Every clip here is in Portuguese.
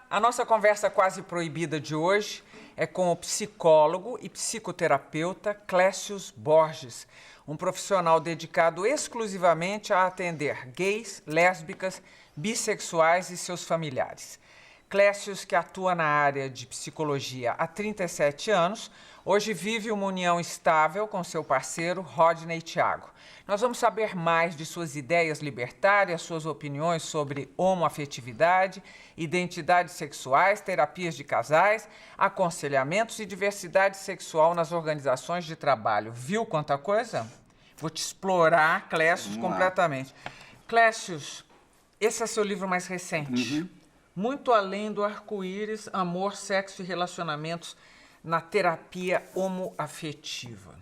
A nossa conversa quase proibida de hoje é com o psicólogo e psicoterapeuta Clécius Borges, um profissional dedicado exclusivamente a atender gays, lésbicas, bissexuais e seus familiares. Clécius, que atua na área de psicologia há 37 anos, hoje vive uma união estável com seu parceiro Rodney Thiago. Nós vamos saber mais de suas ideias libertárias, suas opiniões sobre homoafetividade, identidades sexuais, terapias de casais, aconselhamentos e diversidade sexual nas organizações de trabalho. Viu quanta coisa? Vou te explorar, Clécius, completamente. Clécius, esse é seu livro mais recente. Muito além do arco-íris, amor, sexo e relacionamentos na terapia homoafetiva.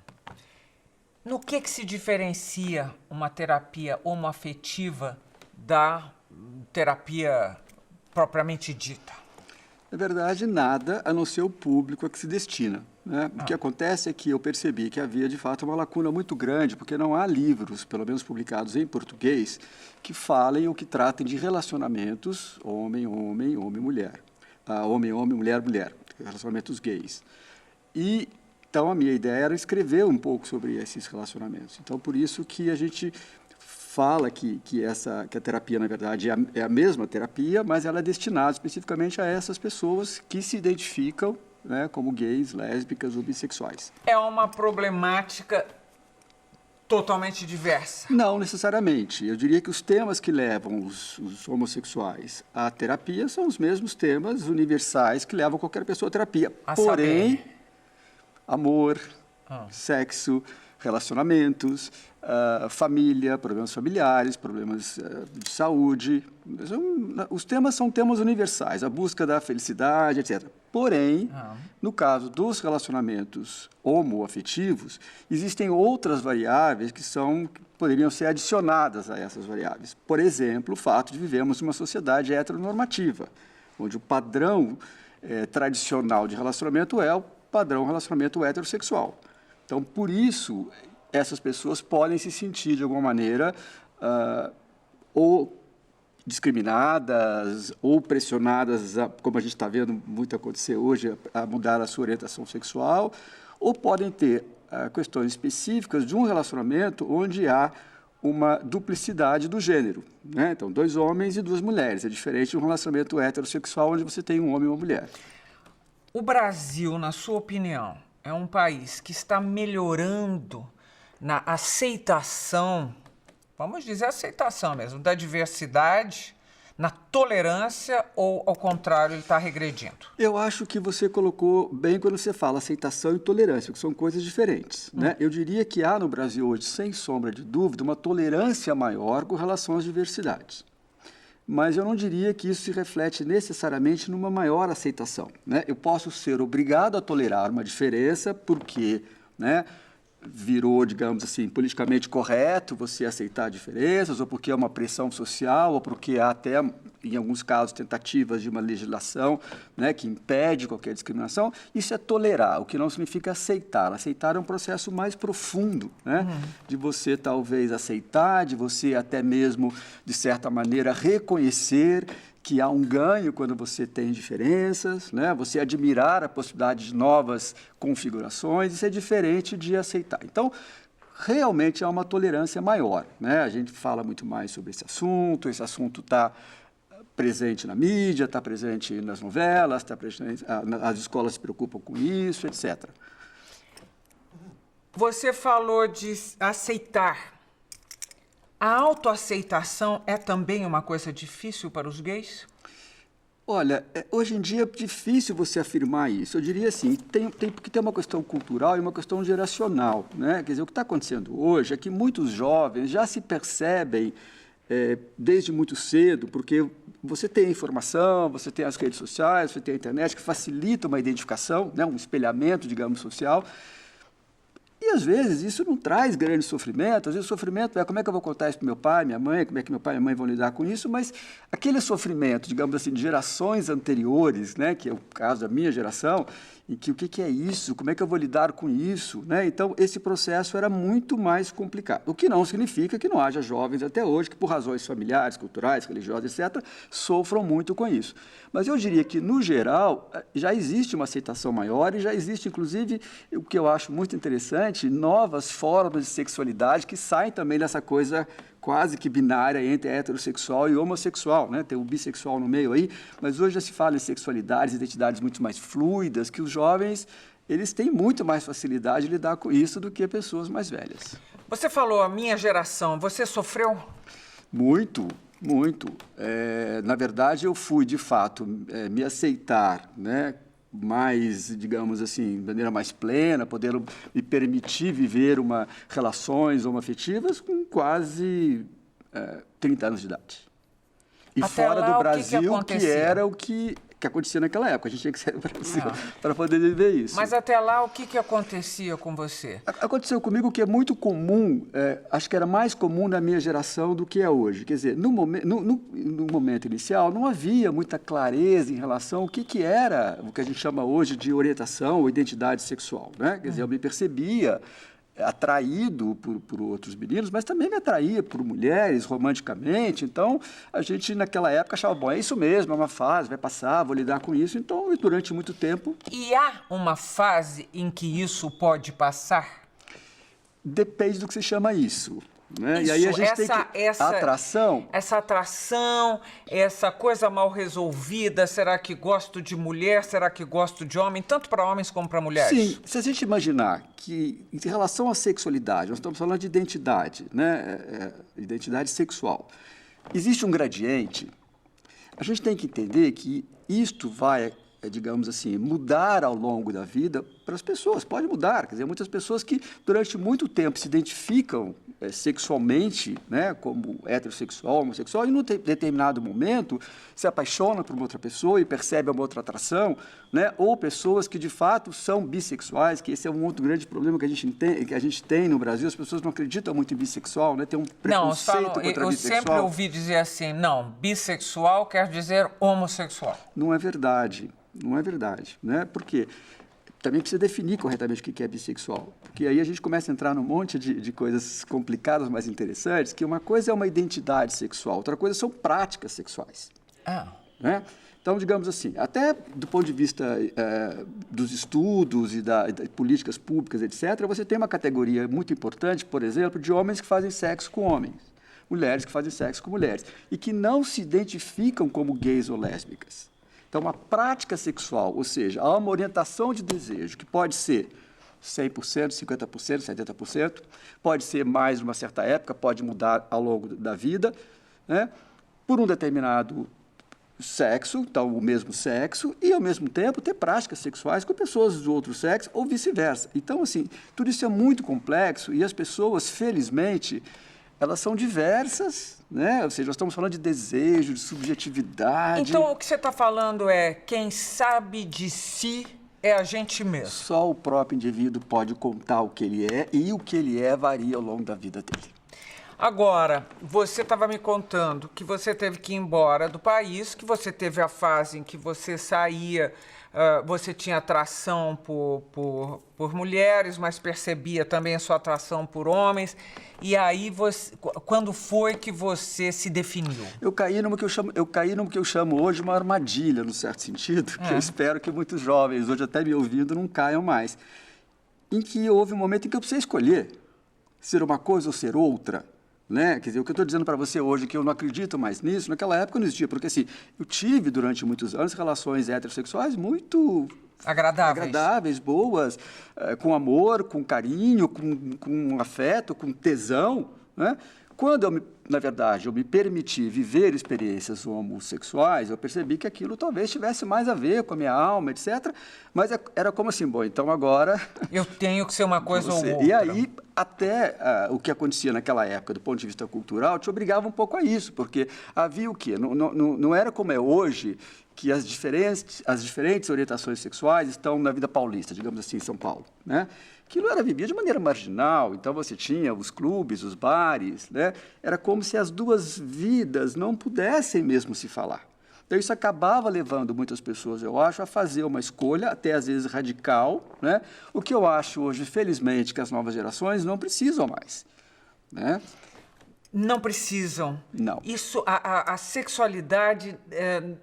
No que se diferencia uma terapia homoafetiva da terapia propriamente dita? Na verdade, nada a não ser o público a que se destina, né? O que acontece é que eu percebi que havia, de fato, uma lacuna muito grande, porque não há livros, pelo menos publicados em português, que falem ou que tratem de relacionamentos homem-homem, homem-mulher. Homem-homem, mulher-mulher, relacionamentos gays. Então, a minha ideia era escrever um pouco sobre esses relacionamentos. Então, por isso que a gente fala que a terapia, na verdade, é a mesma terapia, mas ela é destinada especificamente a essas pessoas que se identificam, né, como gays, lésbicas ou bissexuais. É uma problemática totalmente diversa? Não necessariamente. Eu diria que os temas que levam os homossexuais à terapia são os mesmos temas universais que levam qualquer pessoa à terapia. Porém, amor, sexo, relacionamentos, família, problemas familiares, problemas de saúde. Os temas são temas universais, a busca da felicidade, etc. Porém, no caso dos relacionamentos homoafetivos, existem outras variáveis que poderiam ser adicionadas a essas variáveis. Por exemplo, o fato de vivermos uma sociedade heteronormativa, onde o padrão tradicional de relacionamento é o padrão relacionamento heterossexual. Então, por isso, essas pessoas podem se sentir, de alguma maneira, ou discriminadas ou pressionadas, como a gente está vendo muito acontecer hoje, a mudar a sua orientação sexual, ou podem ter questões específicas de um relacionamento onde há uma duplicidade do gênero, né? Então, 2 homens e 2 mulheres. É diferente de um relacionamento heterossexual onde você tem um homem e uma mulher. O Brasil, na sua opinião, é um país que está melhorando na aceitação, vamos dizer aceitação mesmo, da diversidade, na tolerância, ou, ao contrário, ele está regredindo? Eu acho que você colocou bem quando você fala aceitação e tolerância, que são coisas diferentes, né? Eu diria que há no Brasil hoje, sem sombra de dúvida, uma tolerância maior com relação às diversidades. Mas eu não diria que isso se reflete necessariamente numa maior aceitação, né? Eu posso ser obrigado a tolerar uma diferença porque, né, virou, digamos assim, politicamente correto você aceitar diferenças, ou porque é uma pressão social, ou porque há até, em alguns casos, tentativas de uma legislação, né, que impede qualquer discriminação. Isso é tolerar, o que não significa aceitar. Aceitar é um processo mais profundo, né, de você talvez aceitar, de você até mesmo, de certa maneira, reconhecer que há um ganho quando você tem diferenças, né? Você admirar a possibilidade de novas configurações, isso é diferente de aceitar. Então, realmente há uma tolerância maior, né? A gente fala muito mais sobre esse assunto está presente na mídia, está presente nas novelas, está presente, as escolas se preocupam com isso, etc. Você falou de aceitar. A autoaceitação é também uma coisa difícil para os gays? Olha, hoje em dia é difícil você afirmar isso. Eu diria assim, porque tem uma questão cultural e uma questão geracional, né? Quer dizer, o que está acontecendo hoje é que muitos jovens já se percebem desde muito cedo, porque você tem a informação, você tem as redes sociais, você tem a internet, que facilita uma identificação, né? Um espelhamento, digamos, social. E muitas vezes isso não traz grande sofrimento. Às vezes o sofrimento é como é que eu vou contar isso para meu pai, minha mãe, como é que meu pai e minha mãe vão lidar com isso, mas aquele sofrimento, digamos assim, de gerações anteriores, né, que é o caso da minha geração, em que o que é isso, como é que eu vou lidar com isso, né? Então, esse processo era muito mais complicado. O que não significa que não haja jovens até hoje que, por razões familiares, culturais, religiosas, etc., sofram muito com isso. Mas eu diria que, no geral, já existe uma aceitação maior e já existe, inclusive, o que eu acho muito interessante, novas formas de sexualidade que saem também dessa coisa quase que binária entre heterossexual e homossexual, né? Tem o bissexual no meio aí, mas hoje já se fala em sexualidades, identidades muito mais fluidas, que os jovens, eles têm muito mais facilidade de lidar com isso do que pessoas mais velhas. Você falou a minha geração, você sofreu? Muito, muito. Na verdade, eu fui, de fato, me aceitar, né? Mais, digamos assim, de maneira mais plena, poder me permitir viver relações homoafetivas com quase 30 anos de idade. E até fora lá, do Brasil, que era o que acontecia naquela época. A gente tinha que sair do Brasil para poder viver isso. Mas até lá, o que acontecia com você? Aconteceu comigo o que é muito comum, acho que era mais comum na minha geração do que é hoje. Quer dizer, no momento inicial, não havia muita clareza em relação ao que era o que a gente chama hoje de orientação ou identidade sexual, né? Quer dizer, eu me percebia atraído por outros meninos, mas também me atraía por mulheres romanticamente. Então, a gente naquela época achava, bom, é isso mesmo, é uma fase, vai passar, vou lidar com isso. Então, durante muito tempo... E há uma fase em que isso pode passar? Depende do que se chama isso. Né? Isso, e aí a gente tem que... atração... Essa atração, essa coisa mal resolvida, será que gosto de mulher, será que gosto de homem, tanto para homens como para mulheres? Sim, se a gente imaginar que, em relação à sexualidade, nós estamos falando de identidade, né? Identidade sexual, existe um gradiente, a gente tem que entender que isto vai, digamos assim, mudar ao longo da vida para as pessoas, pode mudar, quer dizer, muitas pessoas que durante muito tempo se identificam sexualmente, né, como heterossexual, homossexual, e num determinado momento se apaixonam por uma outra pessoa e percebem uma outra atração, né, ou pessoas que de fato são bissexuais, que esse é um outro grande problema que a gente tem no Brasil, as pessoas não acreditam muito em bissexual, né, tem um preconceito contra bissexual. Eu sempre ouvi dizer assim, não, bissexual quer dizer homossexual. Não é verdade, não é verdade, né, porque também precisa definir corretamente o que é bissexual, porque aí a gente começa a entrar num monte de coisas complicadas, mas interessantes, que uma coisa é uma identidade sexual, outra coisa são práticas sexuais. Né? Então, digamos assim, até do ponto de vista dos estudos e de políticas públicas, etc., você tem uma categoria muito importante, por exemplo, de homens que fazem sexo com homens, mulheres que fazem sexo com mulheres, e que não se identificam como gays ou lésbicas. Então, uma prática sexual, ou seja, há uma orientação de desejo que pode ser 100%, 50%, 70%, pode ser mais numa certa época, pode mudar ao longo da vida, né? Por um determinado sexo, então o mesmo sexo, e ao mesmo tempo ter práticas sexuais com pessoas do outro sexo ou vice-versa. Então, assim, tudo isso é muito complexo e as pessoas, felizmente, elas são diversas, né? Ou seja, nós estamos falando de desejo, de subjetividade. Então, o que você está falando é quem sabe de si é a gente mesmo. Só o próprio indivíduo pode contar o que ele é e o que ele é varia ao longo da vida dele. Agora, você estava me contando que você teve que ir embora do país, que você teve a fase em que você saía, você tinha atração por mulheres, mas percebia também a sua atração por homens. E aí, quando foi que você se definiu? Eu caí numa que eu chamo hoje uma armadilha, no certo sentido, que eu espero que muitos jovens, hoje até me ouvindo, não caiam mais. Em que houve um momento em que eu precisei escolher ser uma coisa ou ser outra. Né? Quer dizer, o que eu estou dizendo para você hoje, que eu não acredito mais nisso, naquela época não existia, porque assim, eu tive durante muitos anos relações heterossexuais muito agradáveis, boas, com amor, com carinho, com afeto, com tesão, né? Quando na verdade, eu me permiti viver experiências homossexuais, eu percebi que aquilo talvez tivesse mais a ver com a minha alma, etc. Mas era como assim, bom, então agora... Eu tenho que ser uma coisa ou outra. E aí, até o que acontecia naquela época, do ponto de vista cultural, te obrigava um pouco a isso, porque havia o quê? Não era como é hoje, que as diferentes orientações sexuais estão na vida paulista, digamos assim, em São Paulo, né? Aquilo era vivido de maneira marginal, então você tinha os clubes, os bares, né? Era como se as duas vidas não pudessem mesmo se falar. Então, isso acabava levando muitas pessoas, eu acho, a fazer uma escolha, até às vezes radical, né? O que eu acho hoje, felizmente, que as novas gerações não precisam mais, né? Não precisam. Não. Isso, a sexualidade,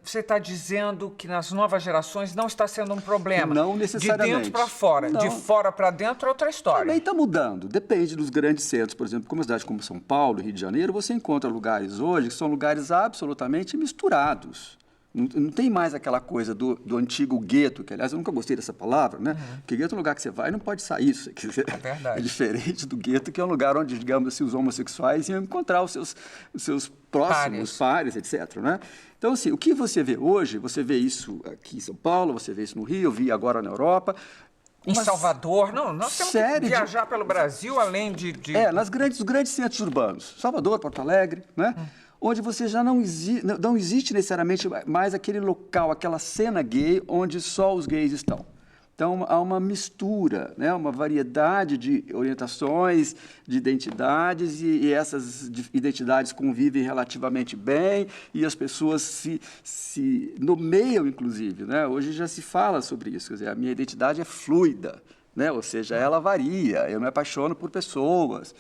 você está dizendo que nas novas gerações não está sendo um problema. Não necessariamente. De dentro para fora. Não. De fora para dentro é outra história. Também está mudando. Depende dos grandes centros. Por exemplo, como uma cidade como São Paulo, Rio de Janeiro, você encontra lugares hoje que são lugares absolutamente misturados. Não tem mais aquela coisa do antigo gueto, que, aliás, eu nunca gostei dessa palavra, né? Porque gueto é um lugar que você vai e não pode sair. É verdade. É diferente do gueto, que é um lugar onde, digamos assim, os homossexuais iam encontrar os seus próximos pares, etc., né? Então, assim, o que você vê hoje, você vê isso aqui em São Paulo, você vê isso no Rio, eu vi agora na Europa. Em Salvador, não, nós temos que viajar pelo Brasil, além de... nos grandes centros urbanos, Salvador, Porto Alegre, né? Onde você já não existe necessariamente mais aquele local, aquela cena gay onde só os gays estão. Então, há uma mistura, né? Uma variedade de orientações, de identidades, e essas identidades convivem relativamente bem, e as pessoas se nomeiam, inclusive, né? Hoje já se fala sobre isso, quer dizer, a minha identidade é fluida, né? Ou seja, ela varia, eu me apaixono por pessoas.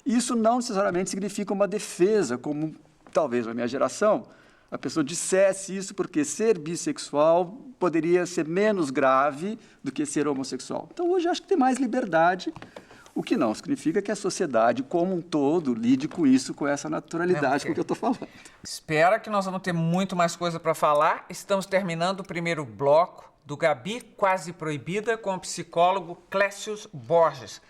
Isso não necessariamente significa uma defesa, como talvez na minha geração a pessoa dissesse isso porque ser bissexual poderia ser menos grave do que ser homossexual. Então, hoje, acho que tem mais liberdade, o que não significa que a sociedade como um todo lide com isso, com essa naturalidade com que eu estou falando. Espera que nós vamos ter muito mais coisa para falar. Estamos terminando o primeiro bloco do Gabi Quase Proibida com o psicólogo Clécio Borges.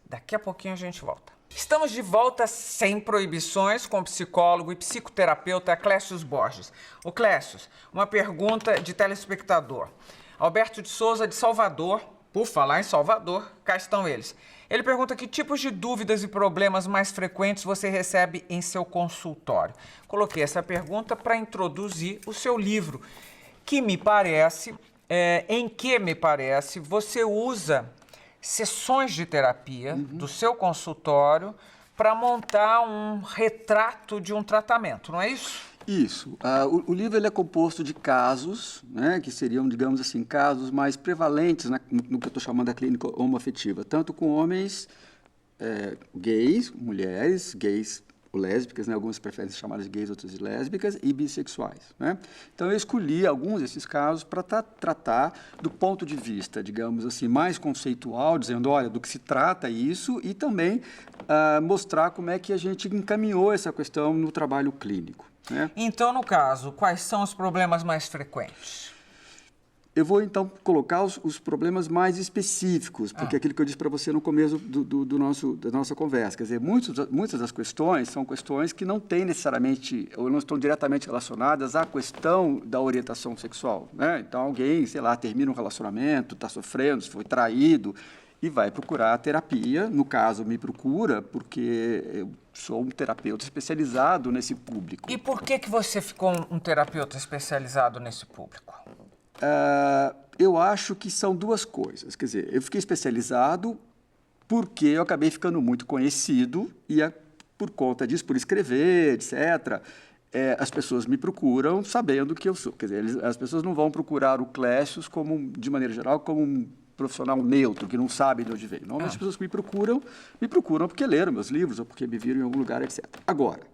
Daqui a pouquinho a gente volta. Estamos de volta sem proibições com o psicólogo e psicoterapeuta Clécio Borges. Ô Clécio, uma pergunta de telespectador. Alberto de Souza, de Salvador, por falar em Salvador, cá estão eles. Ele pergunta que tipos de dúvidas e problemas mais frequentes você recebe em seu consultório. Coloquei essa pergunta para introduzir o seu livro, que me parece, você usa sessões de terapia do seu consultório para montar um retrato de um tratamento, não é isso? Isso. O livro ele é composto de casos, né, que seriam, digamos assim, casos mais prevalentes no que eu estou chamando da clínica homoafetiva, tanto com homens gays, mulheres, gays ou lésbicas, né, algumas preferem ser chamadas de gays, outras de lésbicas, e bissexuais, né? Então, eu escolhi alguns desses casos para tratar do ponto de vista, digamos assim, mais conceitual, dizendo, olha, do que se trata isso, e também mostrar como é que a gente encaminhou essa questão no trabalho clínico, né? Então, no caso, quais são os problemas mais frequentes? Eu vou, então, colocar os problemas mais específicos, porque aquilo que eu disse para você no começo da nossa conversa. Quer dizer, muitas das questões são questões que não têm necessariamente, ou não estão diretamente relacionadas à questão da orientação sexual, né? Então, alguém, sei lá, termina um relacionamento, está sofrendo, foi traído, e vai procurar terapia. No caso, me procura porque eu sou um terapeuta especializado nesse público. E por que você ficou um terapeuta especializado nesse público? Eu acho que são duas coisas. Quer dizer, eu fiquei especializado porque eu acabei ficando muito conhecido e, por conta disso, por escrever, etc., as pessoas me procuram sabendo que eu sou. Quer dizer, as pessoas não vão procurar o Clécio, de maneira geral, como um profissional neutro, que não sabe de onde veio. Normalmente, as pessoas que me procuram porque leram meus livros ou porque me viram em algum lugar, etc. Agora,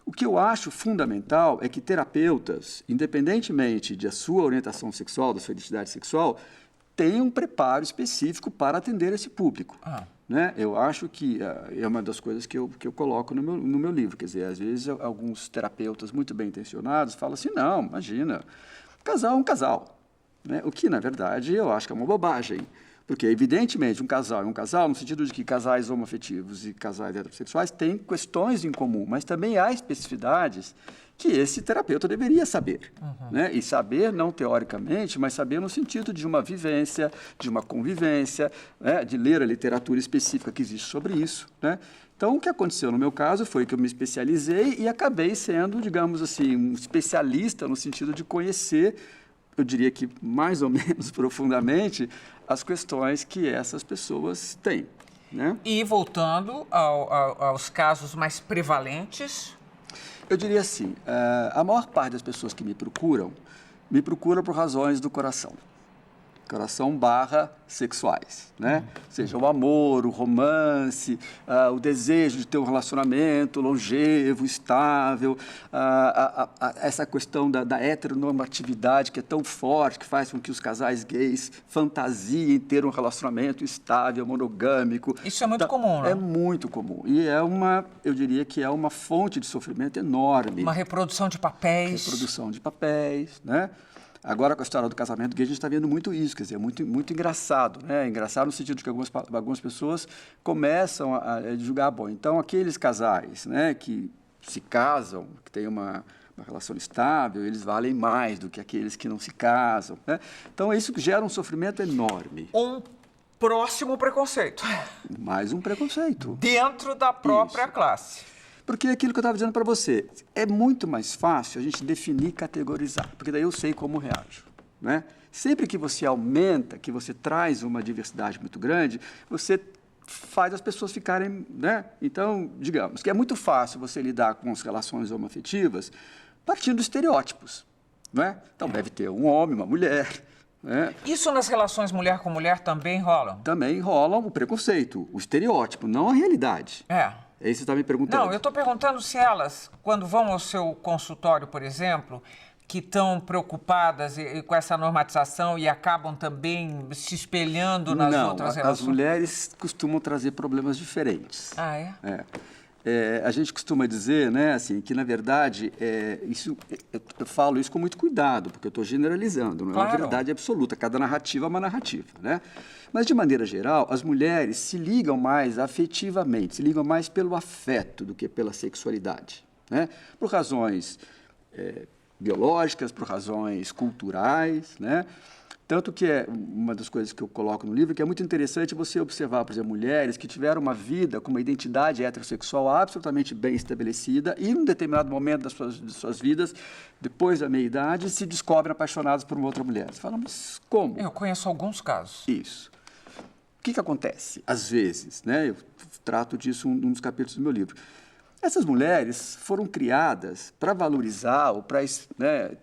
o que eu acho fundamental é que terapeutas, independentemente da sua orientação sexual, da sua identidade sexual, tenham um preparo específico para atender esse público. Né? Eu acho que é uma das coisas que eu coloco no meu livro. Quer dizer, às vezes, alguns terapeutas muito bem intencionados falam assim, não, imagina, casal é um casal. Né? O que, na verdade, eu acho que é uma bobagem. Porque, evidentemente, um casal é um casal, no sentido de que casais homoafetivos e casais heterossexuais têm questões em comum, mas também há especificidades que esse terapeuta deveria saber. Né? E saber, não teoricamente, mas saber no sentido de uma vivência, de uma convivência, né? De ler a literatura específica que existe sobre isso. Né? Então, o que aconteceu no meu caso foi que eu me especializei e acabei sendo, digamos assim, um especialista no sentido de conhecer, eu diria que mais ou menos profundamente, as questões que essas pessoas têm, né? E voltando aos casos mais prevalentes... Eu diria assim, a maior parte das pessoas que me procuram por razões do coração. Coração/sexuais, né? Seja o amor, o romance, o desejo de ter um relacionamento longevo, estável, essa questão da heteronormatividade que é tão forte, que faz com que os casais gays fantasiem ter um relacionamento estável, monogâmico. Isso é muito comum, né? É muito comum. E eu diria que é uma fonte de sofrimento enorme. Uma reprodução de papéis. Reprodução de papéis, né? Agora, com a história do casamento gay, a gente está vendo muito isso, quer dizer, muito, muito engraçado, né? Engraçado no sentido de que algumas pessoas começam a julgar, bom, então aqueles casais, né, que se casam, que têm uma relação estável, eles valem mais do que aqueles que não se casam, né? Então, isso gera um sofrimento enorme. Um próximo preconceito. Mais um preconceito. Dentro da própria classe. Porque é aquilo que eu estava dizendo para você, é muito mais fácil a gente definir, categorizar, porque daí eu sei como reajo, né? Sempre que você aumenta, que você traz uma diversidade muito grande, você faz as pessoas ficarem, né? Então, digamos que é muito fácil você lidar com as relações homoafetivas partindo de estereótipos, né? Então, deve ter um homem, uma mulher, né? Isso nas relações mulher com mulher também rolam? Também rola o preconceito, o estereótipo, não a realidade. É. É isso que você está me perguntando. Não, eu estou perguntando se elas, quando vão ao seu consultório, por exemplo, que estão preocupadas com essa normatização e acabam também se espelhando nas outras relações. As mulheres costumam trazer problemas diferentes. Ah, é? A gente costuma dizer, né, assim, que, na verdade, eu falo isso com muito cuidado, porque eu estou generalizando, não é uma verdade absoluta. Cada narrativa é uma narrativa, né? Mas, de maneira geral, as mulheres se ligam mais afetivamente, se ligam mais pelo afeto do que pela sexualidade, né? Por razões biológicas, por razões culturais, né? Tanto que é uma das coisas que eu coloco no livro, que é muito interessante você observar, por exemplo, mulheres que tiveram uma vida com uma identidade heterossexual absolutamente bem estabelecida e, em um determinado momento das suas vidas, depois da meia-idade, se descobrem apaixonadas por uma outra mulher. Você fala, mas como? Eu conheço alguns casos. Isso. O que acontece? Às vezes, né? Eu trato disso num dos capítulos do meu livro. Essas mulheres foram criadas para valorizar ou para, né,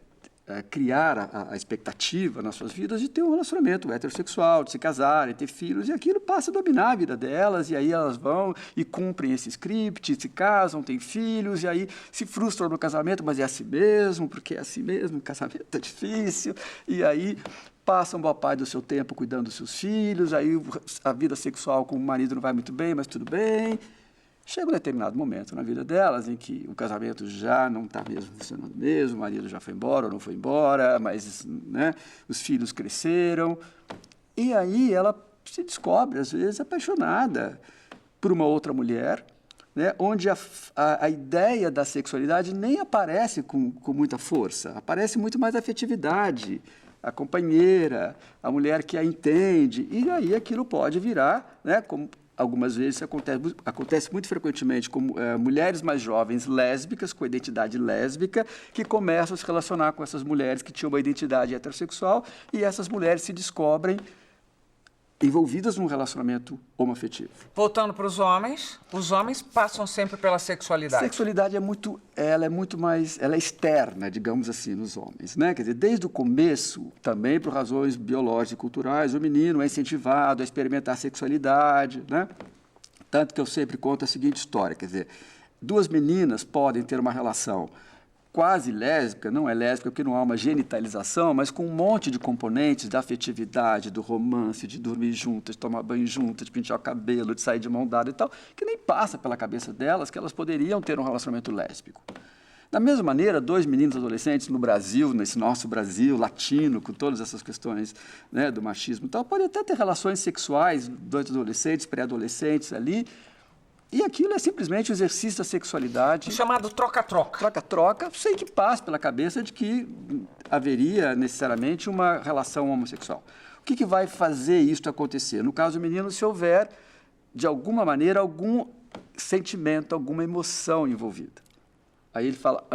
criar a expectativa nas suas vidas de ter um relacionamento heterossexual, de se casarem, ter filhos, e aquilo passa a dominar a vida delas, e aí elas vão e cumprem esse script, se casam, têm filhos, e aí se frustram no casamento, mas é assim mesmo, porque é assim mesmo, o casamento é difícil, e aí passam boa parte do seu tempo cuidando dos seus filhos, aí a vida sexual com o marido não vai muito bem, mas tudo bem. Chega um determinado momento na vida delas em que o casamento já não está mesmo funcionando mesmo, o marido já foi embora ou não foi embora, mas, né, os filhos cresceram. E aí ela se descobre, às vezes, apaixonada por uma outra mulher, né, onde a ideia da sexualidade nem aparece com muita força, aparece muito mais a afetividade, a companheira, a mulher que a entende, e aí aquilo pode virar, né, como algumas vezes acontece muito frequentemente com mulheres mais jovens lésbicas, com identidade lésbica, que começam a se relacionar com essas mulheres que tinham uma identidade heterossexual, e essas mulheres se descobrem envolvidas num relacionamento homoafetivo. Voltando para os homens passam sempre pela sexualidade. A sexualidade ela é externa, digamos assim, nos homens, né? Quer dizer, desde o começo, também por razões biológicas e culturais, o menino é incentivado a experimentar a sexualidade, né? Tanto que eu sempre conto a seguinte história, quer dizer, duas meninas podem ter uma relação quase lésbica, não é lésbica porque não há uma genitalização, mas com um monte de componentes da afetividade, do romance, de dormir juntas, de tomar banho juntas, de pentear o cabelo, de sair de mão dada e tal, que nem passa pela cabeça delas que elas poderiam ter um relacionamento lésbico. Da mesma maneira, dois meninos adolescentes no Brasil, nesse nosso Brasil latino, com todas essas questões, né, do machismo e tal, podem até ter relações sexuais, dois adolescentes, pré-adolescentes ali, e aquilo é simplesmente o exercício da sexualidade. O chamado troca-troca. Troca-troca, sem que passe pela cabeça de que haveria necessariamente uma relação homossexual. O que vai fazer isso acontecer? No caso do menino, se houver, de alguma maneira, algum sentimento, alguma emoção envolvida. Aí ele fala,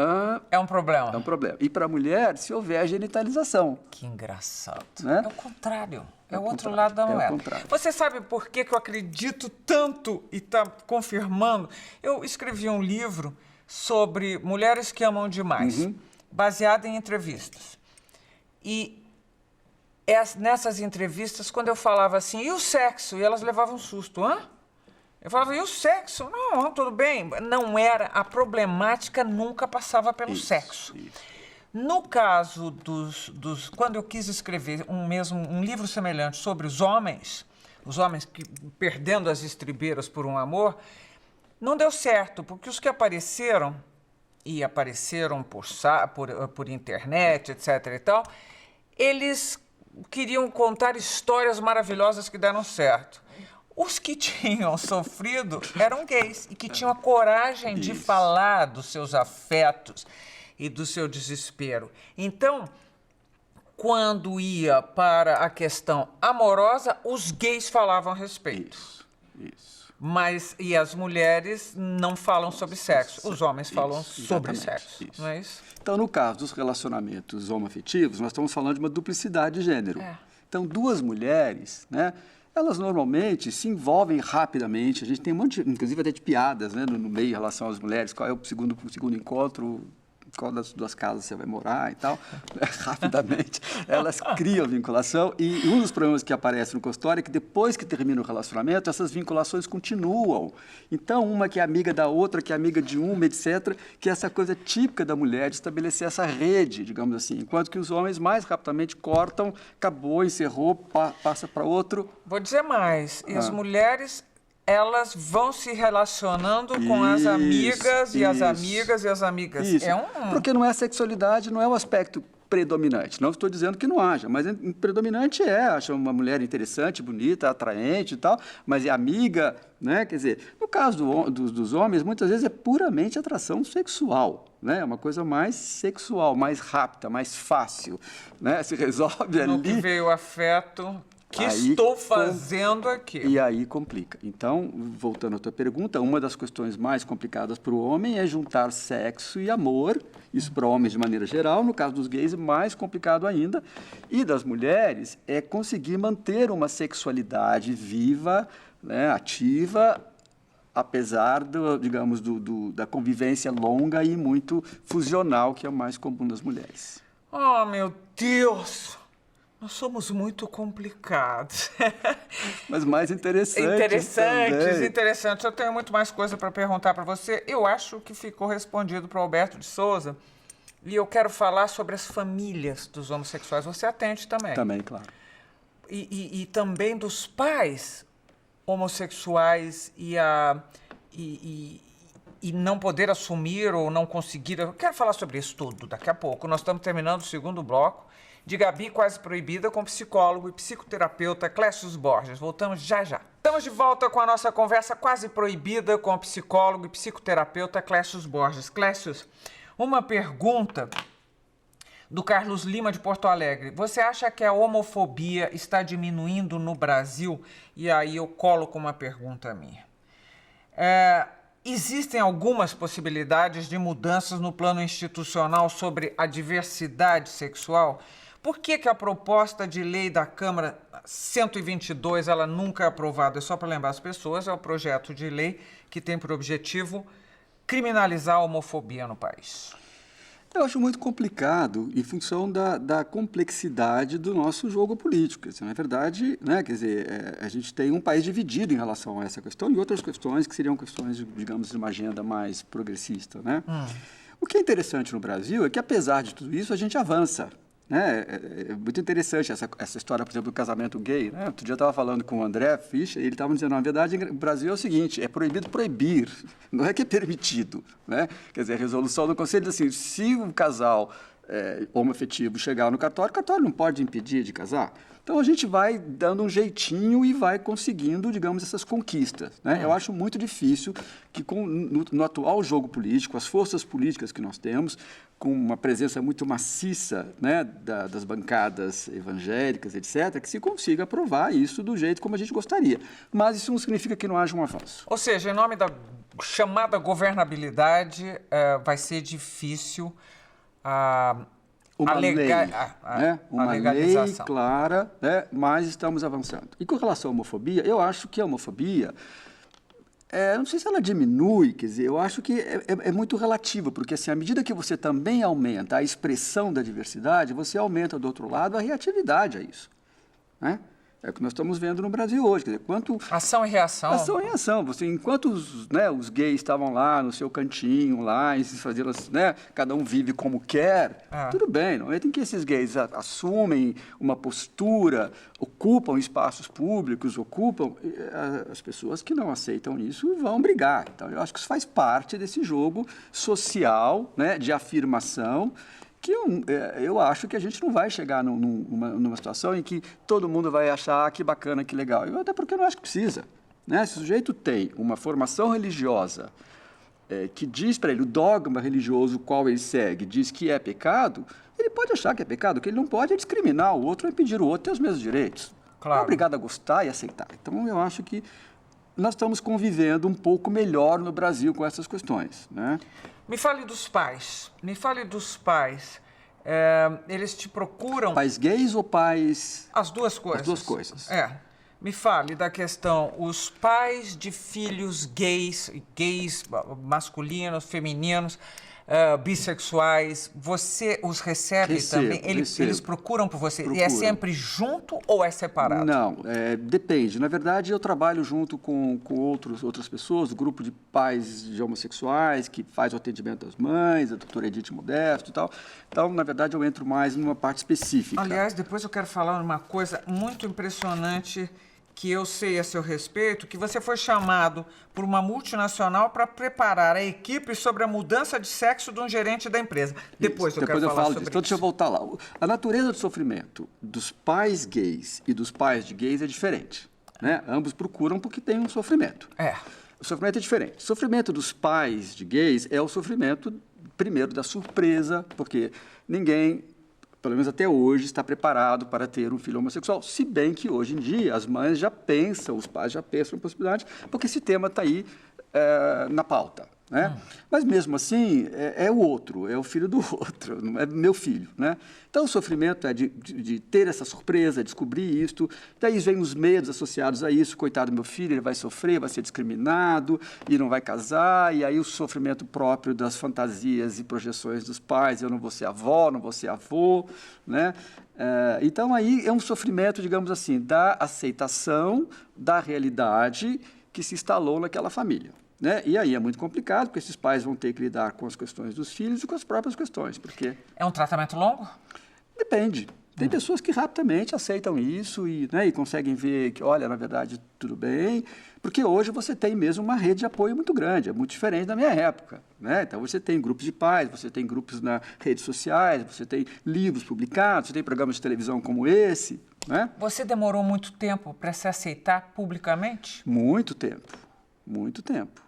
é um problema. É um problema. E para a mulher, se houver a genitalização. Que engraçado. Né? É o contrário. É o outro lado da moeda. Você sabe por que eu acredito tanto e está confirmando? Eu escrevi um livro sobre mulheres que amam demais, baseado em entrevistas. E nessas entrevistas, quando eu falava assim, e o sexo? E elas levavam um susto. Hã? Eu falava, e o sexo? Não, tudo bem. Não era, a problemática nunca passava pelo sexo. No caso quando eu quis escrever um livro semelhante sobre os homens que perdendo as estribeiras por um amor, não deu certo, porque os que apareceram, e apareceram por internet, etc. e tal, eles queriam contar histórias maravilhosas que deram certo. Os que tinham sofrido eram gays e que tinham a coragem de falar dos seus afetos e do seu desespero. Então, quando ia para a questão amorosa, os gays falavam a respeito. Isso. Mas, e as mulheres não falam sobre sexo. Os homens falam sobre sexo. Não é isso? Então, no caso dos relacionamentos homoafetivos, nós estamos falando de uma duplicidade de gênero. Então, duas mulheres, né? Elas normalmente se envolvem rapidamente. A gente tem um monte, inclusive até de piadas, né, no meio em relação às mulheres. Qual é o segundo encontro? Qual das duas casas você vai morar e tal. Rapidamente, elas criam vinculação. E um dos problemas que aparece no consultório é que depois que termina o relacionamento, essas vinculações continuam. Então, uma que é amiga da outra, que é amiga de uma, etc., que é essa coisa típica da mulher de estabelecer essa rede, digamos assim. Enquanto que os homens mais rapidamente cortam, acabou, encerrou, passa para outro. Vou dizer mais. E as mulheres, elas vão se relacionando com as amigas e as amigas e as amigas. Isso. Porque não é a sexualidade, não é o aspecto predominante. Não estou dizendo que não haja, mas predominante acha uma mulher interessante, bonita, atraente e tal, mas é amiga, né? Quer dizer, no caso dos homens, muitas vezes é puramente atração sexual, né? É uma coisa mais sexual, mais rápida, mais fácil, né? Se resolve ali. No que veio o afeto. Que estou fazendo aqui? E aí complica. Então, voltando à tua pergunta, uma das questões mais complicadas para o homem é juntar sexo e amor. Isso para homens de maneira geral. No caso dos gays, mais complicado ainda. E das mulheres é conseguir manter uma sexualidade viva, né, ativa, apesar da convivência longa e muito fusional, que é o mais comum das mulheres. Oh, meu Deus! Nós somos muito complicados. Mas mais interessantes. Interessantes. Eu tenho muito mais coisa para perguntar para você. Eu acho que ficou respondido para o Alberto de Souza. E eu quero falar sobre as famílias dos homossexuais. Você atende também. Também, claro. E também dos pais homossexuais e não poder assumir ou não conseguir. Eu quero falar sobre isso tudo daqui a pouco. Nós estamos terminando o segundo bloco de Gabi Quase Proibida com psicólogo e psicoterapeuta Clécio Borges. Voltamos já já. Estamos de volta com a nossa conversa quase proibida com o psicólogo e psicoterapeuta Clécio Borges. Clécio, uma pergunta do Carlos Lima de Porto Alegre. Você acha que a homofobia está diminuindo no Brasil? E aí eu coloco uma pergunta minha. Existem algumas possibilidades de mudanças no plano institucional sobre a diversidade sexual? Por que a proposta de lei da Câmara 122 ela nunca é aprovada? É só para lembrar as pessoas, é o projeto de lei que tem por objetivo criminalizar a homofobia no país. Eu acho muito complicado em função da complexidade do nosso jogo político. Na verdade, né, quer dizer, a gente tem um país dividido em relação a essa questão e outras questões que seriam questões, digamos, de uma agenda mais progressista. Né? O que é interessante no Brasil é que, apesar de tudo isso, a gente avança. Né? É muito interessante essa história, por exemplo, do casamento gay. Né? Outro dia eu estava falando com o André Fischer e ele estava dizendo, na verdade, o Brasil é o seguinte, é proibido proibir, não é que é permitido. Né? Quer dizer, a resolução do Conselho diz assim, se um casal homoafetivo chegar no cartório, o cartório não pode impedir de casar. Então, a gente vai dando um jeitinho e vai conseguindo, digamos, essas conquistas. Né? Eu acho muito difícil que, no atual jogo político, as forças políticas que nós temos, com uma presença muito maciça, né, das bancadas evangélicas, etc., que se consiga aprovar isso do jeito como a gente gostaria. Mas isso não significa que não haja um avanço. Ou seja, em nome da chamada governabilidade, vai ser difícil uma lei, né? Uma lei clara, né? Mas estamos avançando. E com relação à homofobia, eu acho que a homofobia, não sei se ela diminui, quer dizer, eu acho que é muito relativo, porque assim, à medida que você também aumenta a expressão da diversidade, você aumenta, do outro lado, a reatividade a isso, né? É o que nós estamos vendo no Brasil hoje. Quer dizer, ação e reação. Ação e ação. Enquanto os gays estavam lá no seu cantinho, lá, e se fazendo, né, cada um vive como quer, tudo bem. Não é tem que esses gays assumem uma postura, ocupam espaços públicos, ocupam. As pessoas que não aceitam isso vão brigar. Então, eu acho que isso faz parte desse jogo social, né, de afirmação, que eu acho que a gente não vai chegar numa situação em que todo mundo vai achar que bacana, que legal. Até porque eu não acho que precisa, né? Se o sujeito tem uma formação religiosa que diz para ele, o dogma religioso qual ele segue, diz que é pecado, ele pode achar que é pecado. O que ele não pode é discriminar o outro, é impedir o outro ter os mesmos direitos. Claro. É obrigado a gostar e aceitar. Então, eu acho que nós estamos convivendo um pouco melhor no Brasil com essas questões, né? Me fale dos pais. Eles te procuram... Pais gays ou pais... As duas coisas. As duas coisas. Me fale da questão, os pais de filhos gays masculinos, femininos, bissexuais, você os recebe também? Eles procuram por você? Procuram. E é sempre junto ou é separado? Não, depende. Na verdade, eu trabalho junto com outras pessoas, o grupo de pais de homossexuais, que faz o atendimento das mães, a doutora Edith Modesto e tal. Então, na verdade, eu entro mais numa parte específica. Aliás, depois eu quero falar uma coisa muito impressionante que eu sei a seu respeito, que você foi chamado por uma multinacional para preparar a equipe sobre a mudança de sexo de um gerente da empresa. Depois eu quero falar sobre isso. Então, deixa eu voltar lá. A natureza do sofrimento dos pais gays e dos pais de gays é diferente, né? Ambos procuram porque tem um sofrimento. O sofrimento é diferente. O sofrimento dos pais de gays é o sofrimento, primeiro, da surpresa, porque ninguém, pelo menos até hoje, está preparado para ter um filho homossexual, se bem que hoje em dia as mães já pensam, os pais já pensam na possibilidade, porque esse tema está aí na pauta, né? Mas mesmo assim, é o outro, é o filho do outro, não é meu filho, né? Então o sofrimento é de ter essa surpresa, descobrir isto, daí vem os medos associados a isso, coitado do meu filho, ele vai sofrer, vai ser discriminado e não vai casar, e aí o sofrimento próprio das fantasias e projeções dos pais, eu não vou ser avó, não vou ser avô, né? Então aí é um sofrimento, digamos assim, da aceitação da realidade que se instalou naquela família, né? E aí é muito complicado, porque esses pais vão ter que lidar com as questões dos filhos e com as próprias questões, porque... É um tratamento longo? Depende. Tem pessoas que rapidamente aceitam isso né, e conseguem ver que, olha, na verdade, tudo bem, porque hoje você tem mesmo uma rede de apoio muito grande, é muito diferente da minha época, né? Então, você tem grupos de pais, você tem grupos nas redes sociais, você tem livros publicados, você tem programas de televisão como esse, né? Você demorou muito tempo para se aceitar publicamente? Muito tempo, muito tempo.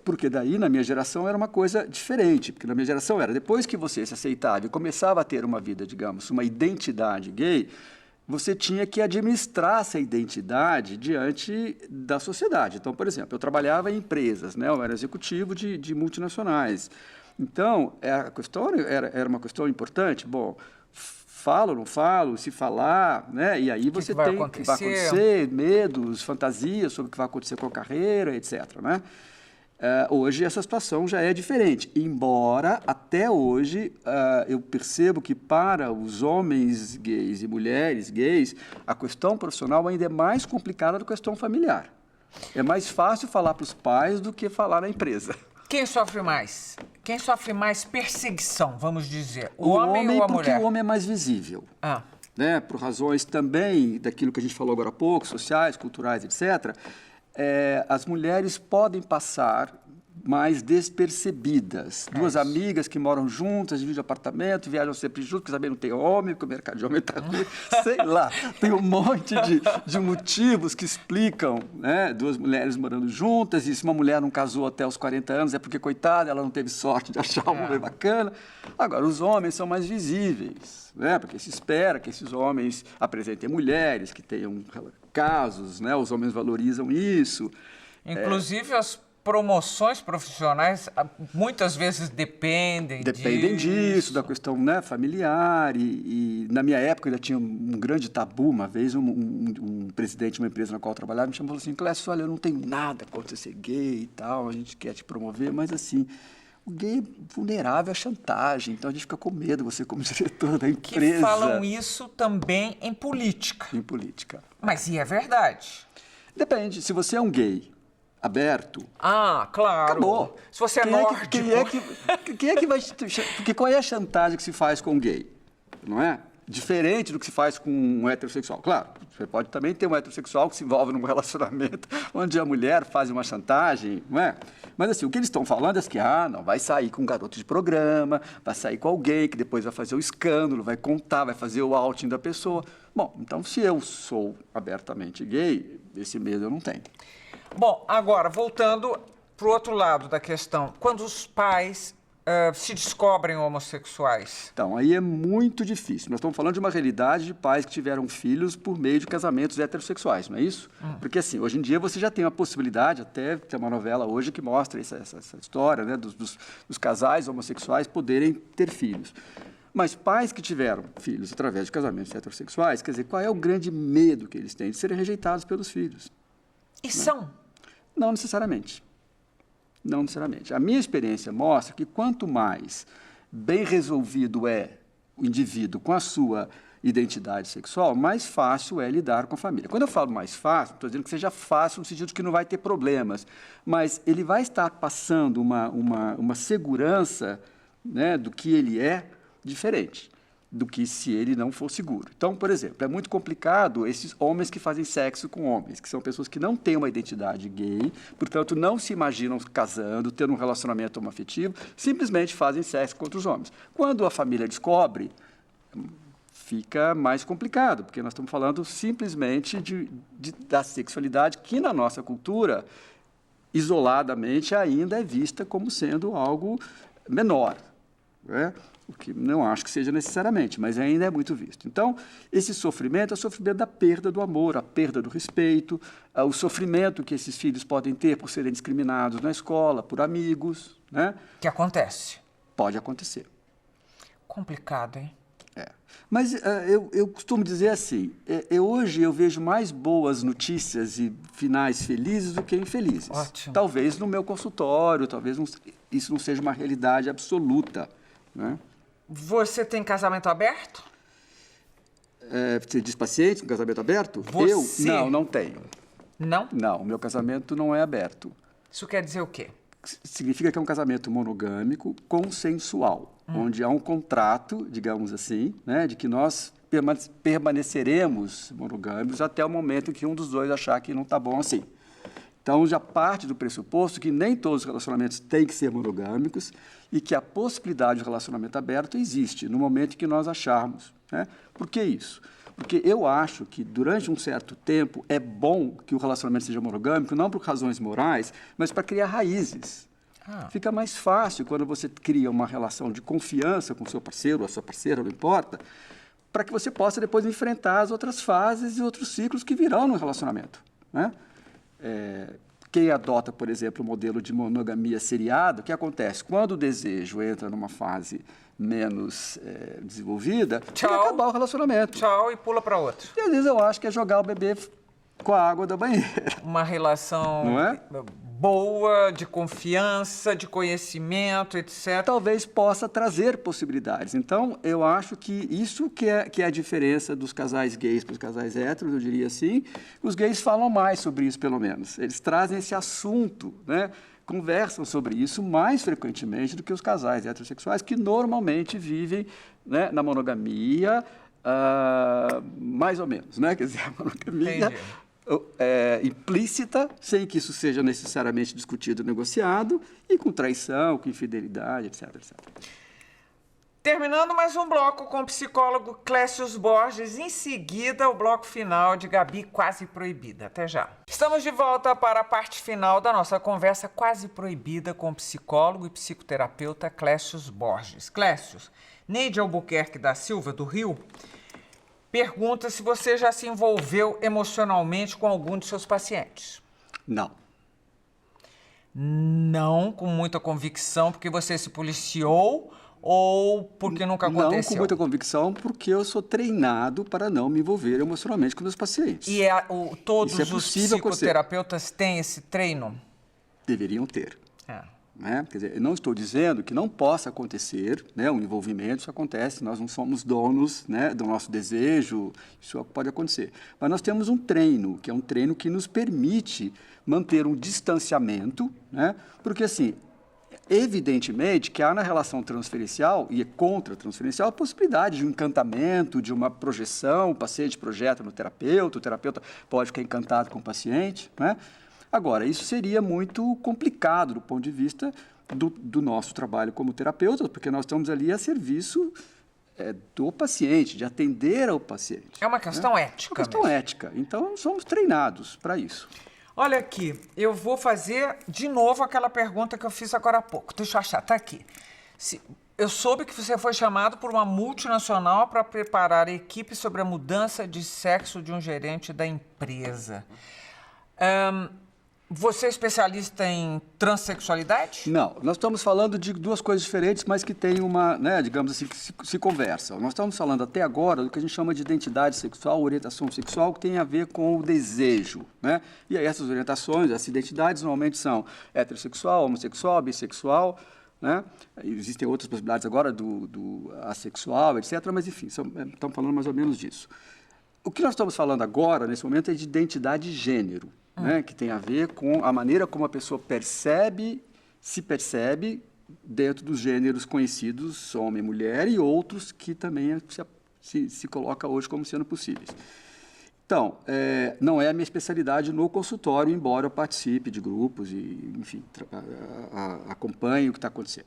Porque daí, na minha geração, era uma coisa diferente, porque na minha geração era, depois que você se aceitava e começava a ter uma vida, digamos, uma identidade gay, você tinha que administrar essa identidade diante da sociedade. Então, por exemplo, eu trabalhava em empresas, né? Eu era executivo de multinacionais. Então, a questão era uma questão importante. Bom, falo, não falo, se falar, né? E aí você tem o que vai acontecer, medos, fantasias sobre o que vai acontecer com a carreira, etc., né? Hoje essa situação já é diferente, embora até hoje eu percebo que para os homens gays e mulheres gays, a questão profissional ainda é mais complicada do que a questão familiar. É mais fácil falar para os pais do que falar na empresa. Quem sofre mais? Quem sofre mais perseguição, vamos dizer? O homem ou a mulher? Porque o homem é mais visível. Né? Por razões também daquilo que a gente falou agora há pouco, sociais, culturais, etc., as mulheres podem passar mais despercebidas. Duas amigas que moram juntas, dividem apartamento, viajam sempre juntas, porque também não tem homem, porque o mercado de homem está ruim, sei lá. Tem um monte de motivos que explicam, né, duas mulheres morando juntas, e se uma mulher não casou até os 40 anos é porque, coitada, ela não teve sorte de achar um homem bacana. Agora, os homens são mais visíveis, né, porque se espera que esses homens apresentem mulheres, que tenham casos, né, os homens valorizam isso. Inclusive, as promoções profissionais muitas vezes dependem disso, da questão, né, familiar. E na minha época ainda tinha um grande tabu. Uma vez um presidente de uma empresa na qual eu trabalhava me chamou e falou assim: Clécio, olha, eu não tenho nada contra ser gay e tal, a gente quer te promover, mas assim, o gay é vulnerável à chantagem, então a gente fica com medo, você como diretor da empresa. Que falam isso também em política. Em política. Mas e é verdade? Depende, se você é um gay aberto. Ah, claro. Acabou. Se você é nórdico. Quem é que vai... Porque qual é a chantagem que se faz com um gay? Não é? Diferente do que se faz com um heterossexual. Claro, você pode também ter um heterossexual que se envolve num relacionamento onde a mulher faz uma chantagem, não é? Mas assim, o que eles estão falando é que, não, vai sair com um garoto de programa, vai sair com alguém que depois vai fazer o escândalo, vai contar, vai fazer o outing da pessoa. Bom, então se eu sou abertamente gay, esse medo eu não tenho. Bom, agora, voltando para o outro lado da questão, quando os pais se descobrem homossexuais? Então, aí é muito difícil. Nós estamos falando de uma realidade de pais que tiveram filhos por meio de casamentos heterossexuais, não é isso? Porque, assim, hoje em dia você já tem a possibilidade, até tem uma novela hoje que mostra essa história, né, dos casais homossexuais poderem ter filhos. Mas pais que tiveram filhos através de casamentos heterossexuais, quer dizer, qual é o grande medo que eles têm? De serem rejeitados pelos filhos. E são? Não necessariamente. Não necessariamente. A minha experiência mostra que quanto mais bem resolvido é o indivíduo com a sua identidade sexual, mais fácil é lidar com a família. Quando eu falo mais fácil, estou dizendo que seja fácil no sentido de que não vai ter problemas, mas ele vai estar passando uma segurança, né, do que ele é diferente do que se ele não for seguro. Então, por exemplo, é muito complicado esses homens que fazem sexo com homens, que são pessoas que não têm uma identidade gay, portanto, não se imaginam casando, tendo um relacionamento homoafetivo, simplesmente fazem sexo com outros homens. Quando a família descobre, fica mais complicado, porque nós estamos falando simplesmente da sexualidade que, na nossa cultura, isoladamente, ainda é vista como sendo algo menor, né? O que não acho que seja necessariamente, mas ainda é muito visto. Então, esse sofrimento é o sofrimento da perda do amor, a perda do respeito, o sofrimento que esses filhos podem ter por serem discriminados na escola, por amigos, né? Que acontece? Pode acontecer. Complicado, hein? Mas eu costumo dizer assim, hoje eu vejo mais boas notícias e finais felizes do que infelizes. Ótimo. Talvez no meu consultório, talvez isso não seja uma realidade absoluta, né? Você tem casamento aberto? Você diz paciente com casamento aberto? Você? Eu? Não tenho. Não? Não, meu casamento não é aberto. Isso quer dizer o quê? Significa que é um casamento monogâmico, consensual, onde há um contrato, digamos assim, né, de que nós permaneceremos monogâmicos até o momento em que um dos dois achar que não está bom assim. Então, já parte do pressuposto que nem todos os relacionamentos têm que ser monogâmicos e que a possibilidade de relacionamento aberto existe no momento em que nós acharmos, né? Por que isso? Porque eu acho que, durante um certo tempo, é bom que o relacionamento seja monogâmico, não por razões morais, mas para criar raízes. Fica mais fácil quando você cria uma relação de confiança com o seu parceiro ou a sua parceira, não importa, para que você possa depois enfrentar as outras fases e outros ciclos que virão no relacionamento, né? Quem adota, por exemplo, o modelo de monogamia seriada, o que acontece? Quando o desejo entra numa fase menos desenvolvida, vai acabar o relacionamento. Tchau, e pula para outro. E às vezes eu acho que é jogar o bebê com a água da banheira. Uma relação não é? boa, de confiança, de conhecimento, etc. Talvez possa trazer possibilidades. Então, eu acho que isso que é a diferença dos casais gays para os casais héteros, eu diria assim. Os gays falam mais sobre isso, pelo menos. Eles trazem esse assunto, né? Conversam sobre isso mais frequentemente do que os casais heterossexuais, que normalmente vivem, né, na monogamia, mais ou menos, né? Quer dizer, a monogamia... Entendi. implícita, sem que isso seja necessariamente discutido, negociado, e com traição, com infidelidade, etc, etc. Terminando mais um bloco com o psicólogo Clécio Borges. Em seguida, o bloco final de Gabi Quase Proibida. Até já. Estamos de volta para a parte final da nossa conversa quase proibida com o psicólogo e psicoterapeuta Clécio Borges. Clécio, Neide Albuquerque da Silva, do Rio, pergunta se você já se envolveu emocionalmente com algum de seus pacientes. Não. Não, com muita convicção, porque você se policiou ou porque nunca aconteceu? Não, com muita convicção, porque eu sou treinado para não me envolver emocionalmente com meus pacientes. E todos os psicoterapeutas têm esse treino? Deveriam ter. É. Né? Quer dizer, eu não estou dizendo que não possa acontecer, né, um envolvimento, isso acontece, nós não somos donos, né, do nosso desejo, isso pode acontecer. Mas nós temos um treino, que é um treino que nos permite manter um distanciamento, né, porque assim, evidentemente que há na relação transferencial e contra-transferencial a possibilidade de um encantamento, de uma projeção, o paciente projeta no terapeuta, o terapeuta pode ficar encantado com o paciente, né? Agora, isso seria muito complicado do ponto de vista do nosso trabalho como terapeutas, porque nós estamos ali a serviço do paciente, de atender ao paciente. É uma questão ética. É uma questão ética. Então, somos treinados para isso. Olha aqui, eu vou fazer de novo aquela pergunta que eu fiz agora há pouco. Deixa eu achar, tá aqui. Eu soube que você foi chamado por uma multinacional para preparar a equipe sobre a mudança de sexo de um gerente da empresa. Você é especialista em transexualidade? Não, nós estamos falando de duas coisas diferentes, mas que têm uma, né, digamos assim, que se conversam. Nós estamos falando até agora do que a gente chama de identidade sexual, orientação sexual, que tem a ver com o desejo, né? E aí essas orientações, essas identidades normalmente são heterossexual, homossexual, bissexual, né? Existem outras possibilidades agora do assexual, etc., mas enfim, estamos falando mais ou menos disso. O que nós estamos falando agora, nesse momento, é de identidade de gênero. Né, que tem a ver com a maneira como a pessoa se percebe dentro dos gêneros conhecidos, homem e mulher, e outros que também se coloca hoje como sendo possíveis. Então, não é a minha especialidade no consultório, embora eu participe de grupos e, enfim, acompanhe o que está acontecendo.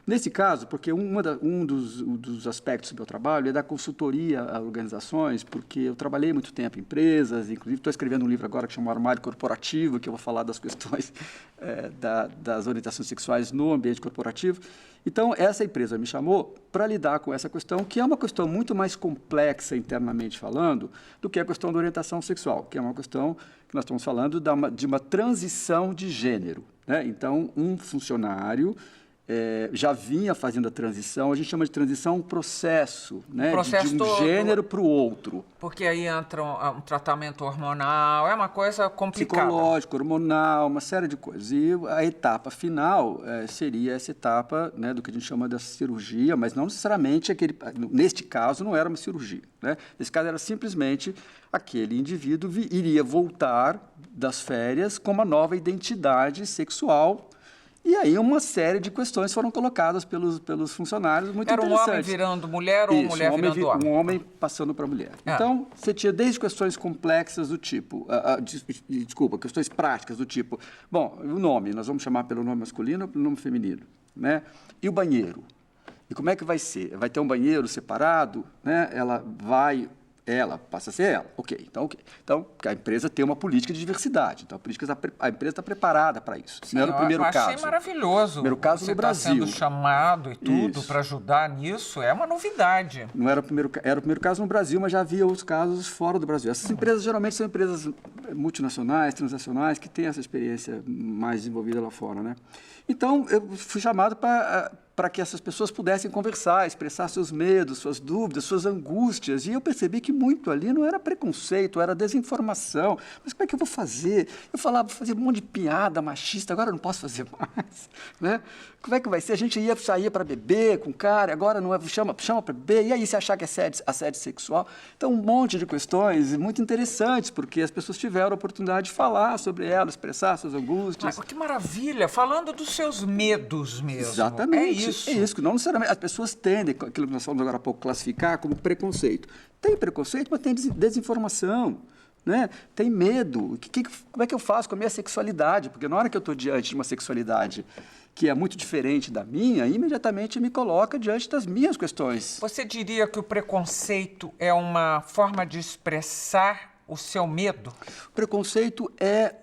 Nesse caso, porque um dos aspectos do meu trabalho é da consultoria a organizações, porque eu trabalhei muito tempo em empresas, inclusive estou escrevendo um livro agora que chama Armário Corporativo, que eu vou falar das questões das orientações sexuais no ambiente corporativo. Então, essa empresa me chamou para lidar com essa questão, que é uma questão muito mais complexa internamente falando, do que a questão da orientação sexual, que é uma questão que nós estamos falando de uma transição de gênero, né? Então, um funcionário já vinha fazendo a transição, a gente chama de transição um processo, né? De um gênero para o outro. Porque aí entra um tratamento hormonal, é uma coisa complicada. Psicológico, hormonal, uma série de coisas. E a etapa final seria essa etapa, né, do que a gente chama da cirurgia, mas não necessariamente neste caso não era uma cirurgia, né? Nesse caso era simplesmente aquele indivíduo iria voltar das férias com uma nova identidade sexual. E aí uma série de questões foram colocadas pelos funcionários muito interessantes. Era um homem virando mulher ou mulher virando homem? Um homem passando para mulher. Então, você tinha desde questões complexas do tipo, questões práticas do tipo, bom, o nome, nós vamos chamar pelo nome masculino ou pelo nome feminino, né? E o banheiro? E como é que vai ser? Vai ter um banheiro separado, né? Ela passa a ser ela. Ok. Então, a empresa tem uma política de diversidade. Então, a empresa está preparada para isso. Sim, não era o primeiro caso. Eu achei maravilhoso. Primeiro caso no Brasil. Você está sendo chamado e tudo para ajudar nisso. É uma novidade. Não era era o primeiro caso no Brasil, mas já havia outros casos fora do Brasil. Essas empresas geralmente são empresas multinacionais, transnacionais, que têm essa experiência mais desenvolvida lá fora, né? Então, eu fui chamado para que essas pessoas pudessem conversar, expressar seus medos, suas dúvidas, suas angústias. E eu percebi que muito ali não era preconceito, era desinformação. Mas como é que eu vou fazer? Eu falava, fazia um monte de piada machista, agora eu não posso fazer mais, né? Como é que vai ser? A gente saía para beber com o cara, agora não é, chama para beber, e aí se achar que é assédio sexual? Então, um monte de questões muito interessantes, porque as pessoas tiveram a oportunidade de falar sobre elas, expressar suas angústias. Mas, que maravilha! Falando dos seus medos mesmo. Exatamente. É isso. É isso, que não necessariamente as pessoas tendem, aquilo que nós falamos agora há pouco, classificar como preconceito. Tem preconceito, mas tem desinformação. né? Tem medo. Como é que eu faço com a minha sexualidade? Porque na hora que eu estou diante de uma sexualidade que é muito diferente da minha, imediatamente me coloca diante das minhas questões. Você diria que o preconceito é uma forma de expressar o seu medo? O preconceito é,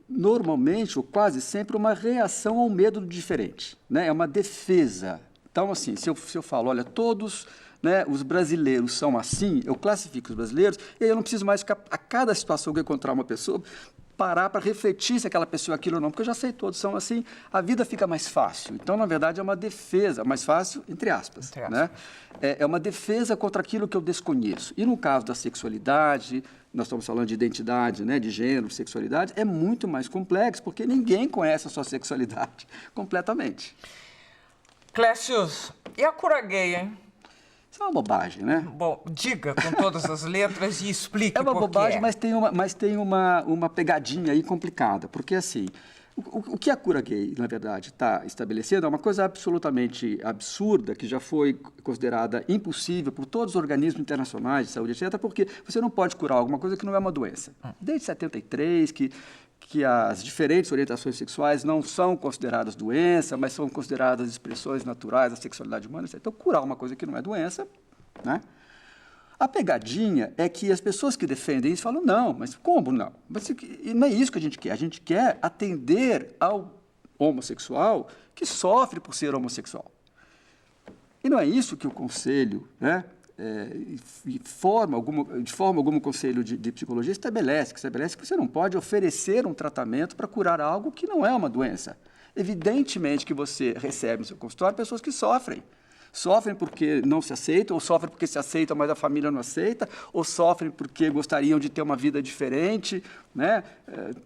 normalmente, ou quase sempre, uma reação ao medo do diferente, né? É uma defesa. Então, assim, se eu falo, olha, todos, né, os brasileiros são assim, eu classifico os brasileiros, e aí eu não preciso mais ficar, a cada situação que eu encontrar uma pessoa, parar para refletir se aquela pessoa é aquilo ou não, porque eu já sei, todos são assim, a vida fica mais fácil. Então, na verdade, é uma defesa, mais fácil, entre aspas. Né? É uma defesa contra aquilo que eu desconheço. E no caso da sexualidade, nós estamos falando de identidade, né, de gênero, sexualidade, é muito mais complexo, porque ninguém conhece a sua sexualidade completamente. Clécius, e a cura gay, hein? Isso é uma bobagem, né? Bom, diga com todas as letras e explique por quê. É uma bobagem, mas tem uma pegadinha aí complicada, porque assim, o que a cura gay, na verdade, está estabelecendo é uma coisa absolutamente absurda, que já foi considerada impossível por todos os organismos internacionais de saúde, etc., porque você não pode curar alguma coisa que não é uma doença. Desde 73, que as diferentes orientações sexuais não são consideradas doença, mas são consideradas expressões naturais da sexualidade humana, etc. Então, curar uma coisa que não é doença, né? A pegadinha é que as pessoas que defendem isso falam, não, mas como não? Mas não é isso que a gente quer atender ao homossexual que sofre por ser homossexual. E não é isso que o Conselho, né, de forma alguma o Conselho de Psicologia estabelece que você não pode oferecer um tratamento para curar algo que não é uma doença. Evidentemente que você recebe no seu consultório pessoas que sofrem. Sofrem porque não se aceitam, ou sofrem porque se aceitam, mas a família não aceita, ou sofrem porque gostariam de ter uma vida diferente, né?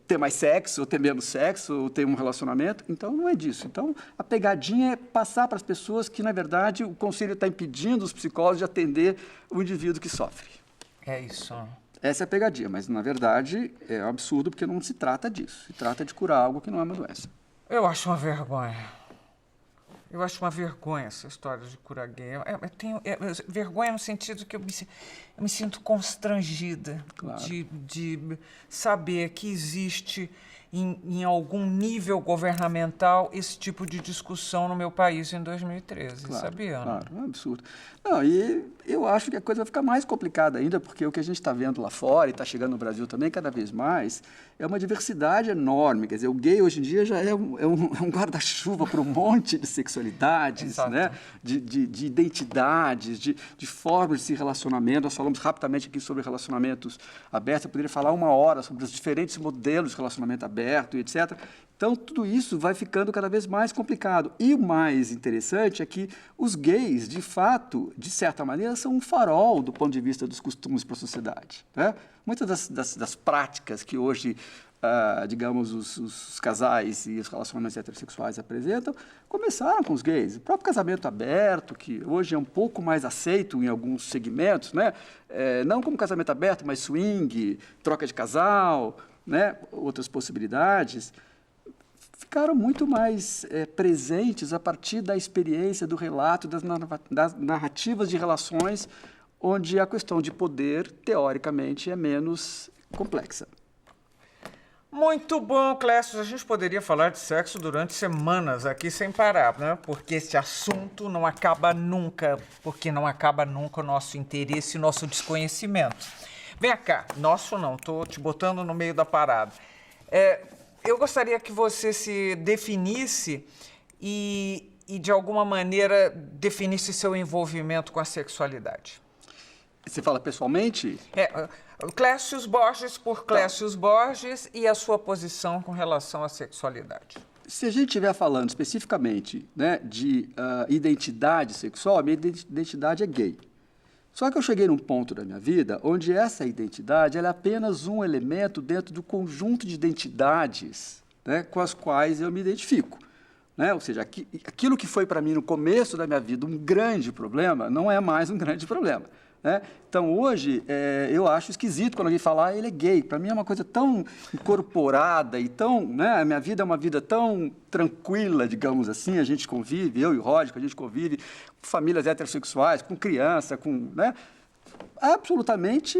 Ter mais sexo, ou ter menos sexo, ou ter um relacionamento. Então, não é disso. Então, a pegadinha é passar para as pessoas que, na verdade, o Conselho está impedindo os psicólogos de atender o indivíduo que sofre. É isso. Essa é a pegadinha, mas, na verdade, é um absurdo porque não se trata disso. Se trata de curar algo que não é uma doença. Eu acho uma vergonha. Eu acho uma vergonha essa história de cura gay. Eu tenho vergonha no sentido que eu me sinto constrangida, claro, de saber que existe em algum nível governamental esse tipo de discussão no meu país em 2013, claro, sabia? Claro, é um absurdo. Não, e eu acho que a coisa vai ficar mais complicada ainda, porque o que a gente está vendo lá fora e está chegando no Brasil também cada vez mais é uma diversidade enorme. Quer dizer, o gay hoje em dia já é um guarda-chuva para um monte de sexualidades, né? de identidades, de formas de se relacionamento. Nós falamos rapidamente aqui sobre relacionamentos abertos. Eu poderia falar 1 hora sobre os diferentes modelos de relacionamento aberto e etc. Então, tudo isso vai ficando cada vez mais complicado. E o mais interessante é que os gays, de fato, de certa maneira, são um farol do ponto de vista dos costumes para a sociedade, né? Muitas das práticas que hoje, digamos, os casais e os relacionamentos heterossexuais apresentam, começaram com os gays. O próprio casamento aberto, que hoje é um pouco mais aceito em alguns segmentos, né? Não como casamento aberto, mas swing, troca de casal, né? Outras possibilidades, ficaram muito mais presentes a partir da experiência, do relato, das narrativas de relações, onde a questão de poder, teoricamente, é menos complexa. Muito bom, Clécio. A gente poderia falar de sexo durante semanas aqui sem parar, né? Porque esse assunto não acaba nunca, porque não acaba nunca o nosso interesse e nosso desconhecimento. Vem cá, nosso não, estou te botando no meio da parada. Eu gostaria que você se definisse e, de alguma maneira, definisse seu envolvimento com a sexualidade. Você fala pessoalmente? Clécius Borges por Clécius Borges e a sua posição com relação à sexualidade. Se a gente estiver falando especificamente, né, de identidade sexual, a minha identidade é gay. Só que eu cheguei num ponto da minha vida onde essa identidade ela é apenas um elemento dentro do conjunto de identidades, né, com as quais eu me identifico. Né? Ou seja, aquilo que foi para mim no começo da minha vida um grande problema, não é mais um grande problema. Né? Então, hoje, eu acho esquisito quando alguém fala, ele é gay. Para mim é uma coisa tão incorporada e tão... Né? A minha vida é uma vida tão tranquila, digamos assim. A gente convive, eu e o Roger, a gente convive com famílias heterossexuais, com criança, com... Né? absolutamente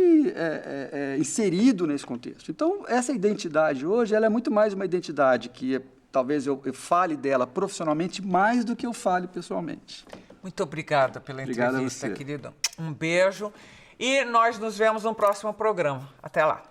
inserido nesse contexto. Então, essa identidade hoje, ela é muito mais uma identidade que talvez eu fale dela profissionalmente mais do que eu fale pessoalmente. Muito obrigada pela entrevista, Obrigado a você. querido. Um beijo e nós nos vemos no próximo programa. Até lá.